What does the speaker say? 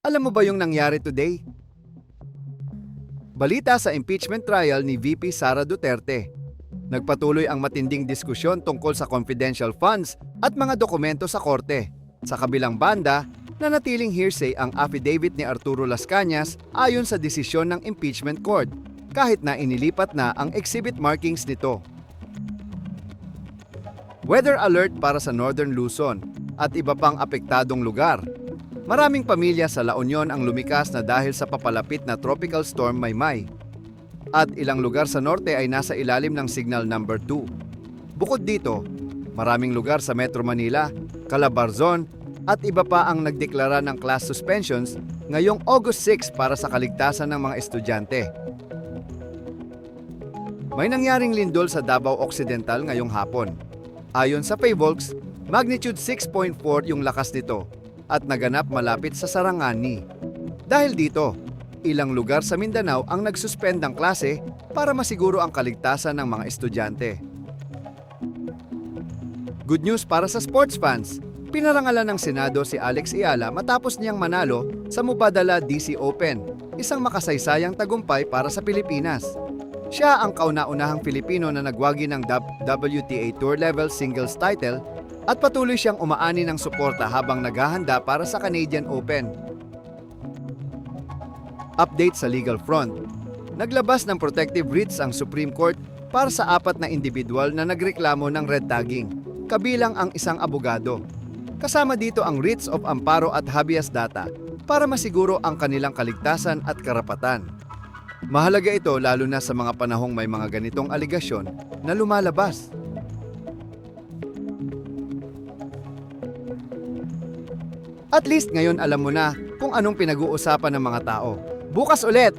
Alam mo ba yung nangyari today? Balita sa impeachment trial ni VP Sara Duterte. Nagpatuloy ang matinding diskusyon tungkol sa confidential funds at mga dokumento sa korte. Sa kabilang banda, nanatiling hearsay ang affidavit ni Arturo Las Cañas ayon sa desisyon ng impeachment court, kahit na inilipat na ang exhibit markings nito. Weather alert para sa Northern Luzon at iba pang apektadong lugar. Maraming pamilya sa La Union ang lumikas na dahil sa papalapit na tropical storm Maymay. At ilang lugar sa norte ay nasa ilalim ng signal number 2. Bukod dito, maraming lugar sa Metro Manila, Calabarzon at iba pa ang nagdeklara ng class suspensions ngayong August 6 para sa kaligtasan ng mga estudyante. May nangyaring lindol sa Davao Occidental ngayong hapon. Ayon sa Payvolks, magnitude 6.4 yung lakas nito at naganap malapit sa Sarangani. Dahil dito, ilang lugar sa Mindanao ang nagsuspend ng klase para masiguro ang kaligtasan ng mga estudyante. Good news para sa sports fans. Pinarangalan ng Senado si Alex Ayala matapos niyang manalo sa Mubadala DC Open, isang makasaysayang tagumpay para sa Pilipinas. Siya ang kauna-unahang Pilipino na nagwagi ng WTA Tour Level Singles title at patuloy siyang umaani ng suporta habang naghahanda para sa Canadian Open. Update sa legal front. Naglabas ng protective writs ang Supreme Court para sa 4 na individual na nagreklamo ng red tagging, kabilang ang isang abogado. Kasama dito ang writs of amparo at habeas data para masiguro ang kanilang kaligtasan at karapatan. Mahalaga ito lalo na sa mga panahong may mga ganitong aligasyon na lumalabas. At least ngayon alam mo na kung anong pinag-uusapan ng mga tao. Bukas ulit!